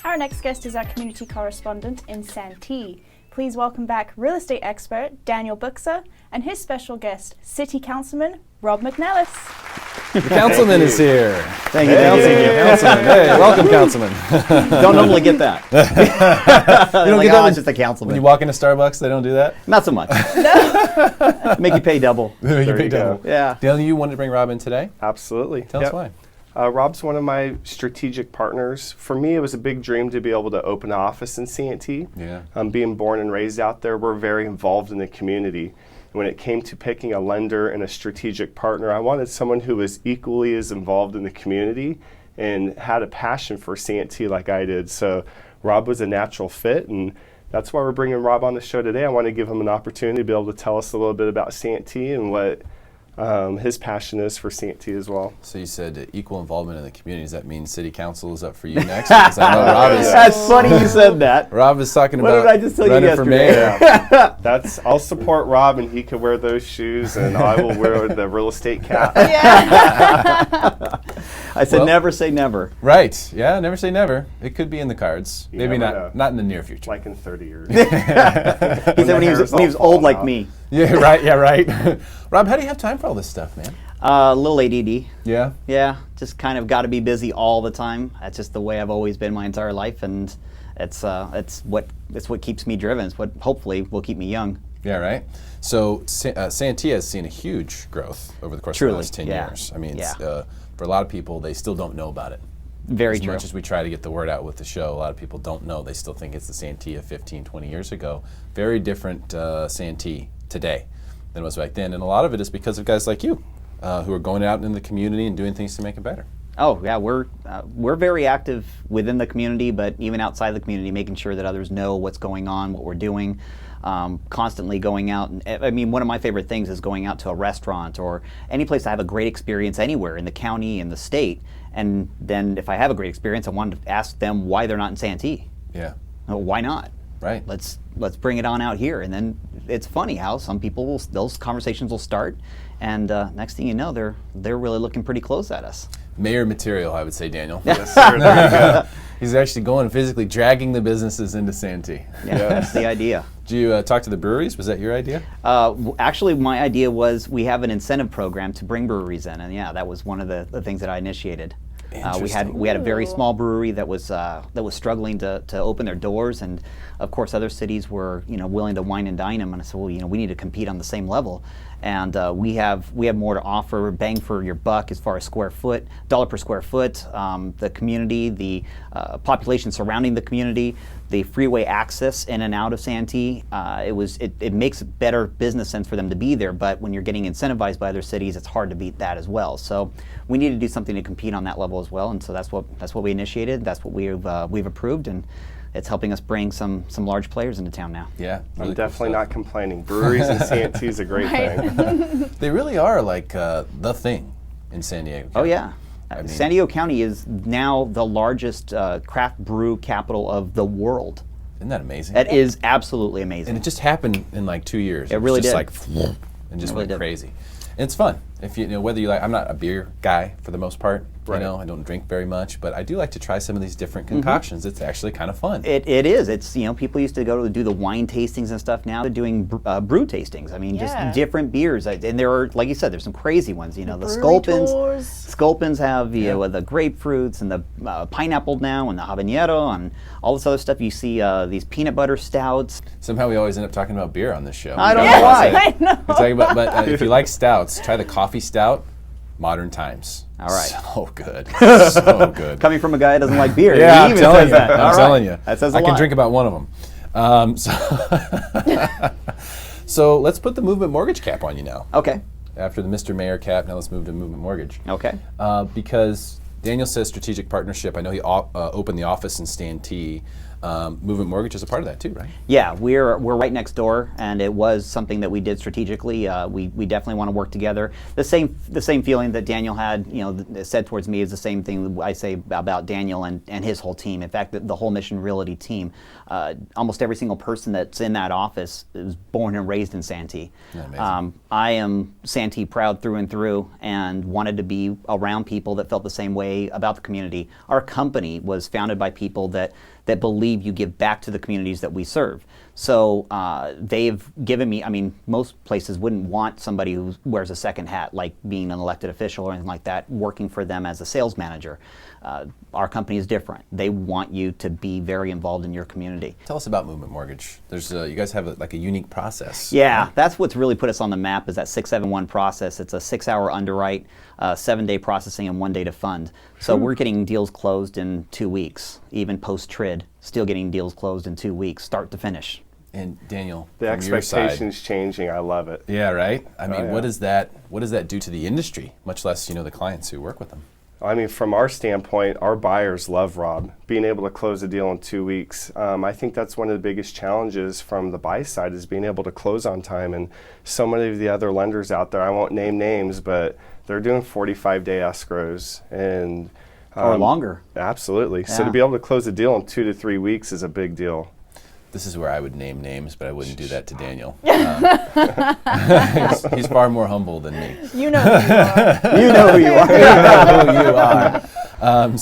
Our next guest is our community correspondent in Santee. Please welcome back real estate expert Daniel Buksa and his special guest, City Councilman Rob McNelis. The councilman is here. Thank you, Councilman. Hey, welcome, councilman. Don't normally get that. You don't like, get that it's just a councilman. when you walk into Starbucks, they don't do that? Not so much. Make you pay double. Make you pay double. Yeah. Daniel, you wanted to bring Rob in today? Absolutely. Tell us why. Rob's one of my strategic partners. For me, it was a big dream to be able to open an office in Santee. Yeah. Being born and raised out there, we're very involved in the community. When it came to picking a lender and a strategic partner, I wanted someone who was equally as involved in the community and had a passion for Santee like I did. So Rob was a natural fit, and that's why we're bringing Rob on the show today. I want to give him an opportunity to be able to tell us a little bit about Santee and what his passion is for Santee as well. So you said equal involvement in the community. Does that mean city council is up for you next? Because I know Rob is. That's funny you said that. Rob is talking What about did I just tell you running for yesterday? mayor. I'll support Rob, and he can wear those shoes, and I will wear the real estate cap. I said never say never. Right. Yeah. Never say never. It could be in the cards. You Maybe never know. not in the near future. Like in 30 years. He said when he was old like me. Yeah. Right. Yeah. Right. Rob, how do you have time for all this stuff, man? A little ADD. Yeah. Yeah, just kind of got to be busy all the time. That's just the way I've always been my entire life, and it's what keeps me driven. It's what hopefully will keep me young. Yeah, right. So Santee has seen a huge growth over the course of the last 10 years. I mean, for a lot of people, they still don't know about it. Very as true. As much as we try to get the word out with the show, a lot of people don't know. They still think it's the Santee of 15, 20 years ago. Very different Santee today than it was back then. And a lot of it is because of guys like you who are going out in the community and doing things to make it better. Oh yeah, we're very active within the community, but even outside the community, making sure that others know what's going on, what we're doing. Constantly going out, and I mean, one of my favorite things is going out to a restaurant or any place I have a great experience anywhere in the county, in the state, and then if I have a great experience, I want to ask them why they're not in Santee. Yeah. Why not? Right. Let's bring it on out here, and then it's funny how some people those conversations will start, and next thing you know, they're really looking pretty close at us. Mayor material, I would say, Daniel. Yes, sir. There you go. He's actually going physically dragging the businesses into Santee. Yeah, that's the idea. Did you talk to the breweries? Was that your idea? Actually, my idea was we have an incentive program to bring breweries in, and yeah, that was one of the things that I initiated. We had a very small brewery that was struggling to open their doors, and of course other cities were willing to wine and dine them. And I said, well, we need to compete on the same level, and we have more to offer, bang for your buck as far as dollar per square foot. The community, the population surrounding the community, the freeway access in and out of Santee. It makes better business sense for them to be there. But when you're getting incentivized by other cities, it's hard to beat that as well. So we need to do something to compete on that level as well. And so that's what we initiated. That's what we've approved, and it's helping us bring some large players into town now. Yeah, really I'm definitely not complaining. Breweries in Santee is a great thing. They really are like the thing in San Diego County. Oh yeah. I mean, San Diego County is now the largest craft brew capital of the world. Isn't that amazing? That is absolutely amazing. And it just happened in like 2 years. It really was just did. Like, and just went crazy. And it's fun. If whether you like, I'm not a beer guy for the most part. Right. I don't drink very much, but I do like to try some of these different concoctions. It's actually kind of fun. It is. It's people used to go to do the wine tastings and stuff. Now they're doing brew tastings. I mean, just different beers. And there are, like you said, there's some crazy ones. The Sculpins. Sculpins have the grapefruits and the pineapple now, and the habanero and all this other stuff. You see these peanut butter stouts. Somehow we always end up talking about beer on this show. I don't know why. I know. We're talking about, but if you like stouts, try the coffee stout. Modern Times. All right. So good. So good. Coming from a guy that doesn't like beer. Yeah, he even I'm telling says you. that. I'm All telling right. you. That says a I lot. can drink about one of them. So let's put the Movement Mortgage cap on you now. Okay. After the Mr. Mayor cap, now let's move to Movement Mortgage. Okay. Because Daniel says strategic partnership. I know he opened the office in Santee. Movement Mortgage is a part of that too, right? Yeah, we're right next door, and it was something that we did strategically. We definitely want to work together. The same feeling that Daniel had, said towards me is the same thing I say about Daniel and his whole team. In fact, the whole Mission Realty team, almost every single person that's in that office is born and raised in Santee. I am Santee proud through and through, and wanted to be around people that felt the same way about the community. Our company was founded by people that believe you give back to the communities that we serve. So they've given me, most places wouldn't want somebody who wears a second hat, like being an elected official or anything like that, working for them as a sales manager. Our company is different. They want you to be very involved in your community. Tell us about Movement Mortgage. You guys have a unique process. Yeah, that's what's really put us on the map, is that 671 process. It's a 6-hour underwrite, 7-day processing, and 1 day to fund. So we're getting deals closed in 2 weeks, even post-TRID, still getting deals closed in 2 weeks, start to finish. And Daniel, the expectations changing. I love it. Yeah, right. What does that do to the industry? Much less, the clients who work with them. From our standpoint, our buyers love Rob. Being able to close a deal in 2 weeks, I think that's one of the biggest challenges from the buy side, is being able to close on time. And so many of the other lenders out there, I won't name names, but they're doing 45-day escrows and or longer. Absolutely. Yeah. So to be able to close a deal in 2 to 3 weeks is a big deal. This is where I would name names, but I wouldn't do that to Daniel. He's far more humble than me. You know who you are. You know who you are. You know who you are.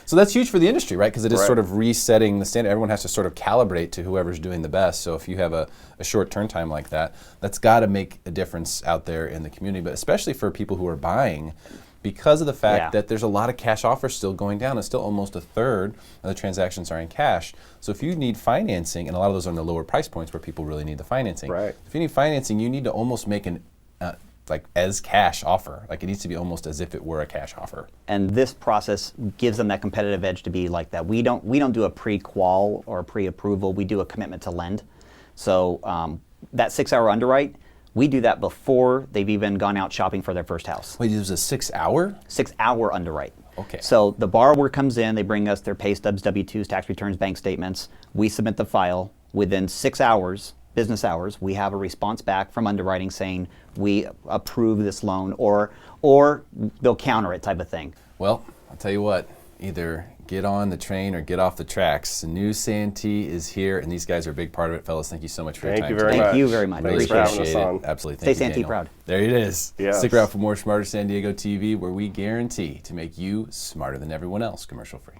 So that's huge for the industry, right? Because it is sort of resetting the standard. Everyone has to sort of calibrate to whoever's doing the best. So if you have a short turn time like that, that's got to make a difference out there in the community, but especially for people who are buying, because of the fact that there's a lot of cash offers still going down. It's still almost a third of the transactions are in cash. So if you need financing, and a lot of those are in the lower price points where people really need the financing. Right. If you need financing, you need to almost make an as cash offer. Like, it needs to be almost as if it were a cash offer. And this process gives them that competitive edge to be like that. We don't do a pre-qual or a pre-approval. We do a commitment to lend. So that 6-hour underwrite, we do that before they've even gone out shopping for their first house. Wait, it was a 6-hour? 6-hour underwrite. Okay. So the borrower comes in, they bring us their pay stubs, W-2s, tax returns, bank statements. We submit the file. Within 6 hours, business hours, we have a response back from underwriting saying we approve this loan, or they'll counter it, type of thing. Well, I'll tell you what, either get on the train or get off the tracks. The new Santee is here, and these guys are a big part of it. Fellas, thank you so much for your time. Thank you very much. Thank you very much. Really Thanks for having appreciate us it. on. Absolutely. Stay Thank you, Santee Daniel. proud. There it is. Yes. Stick around for more Smarter San Diego TV, where we guarantee to make you smarter than everyone else, commercial free.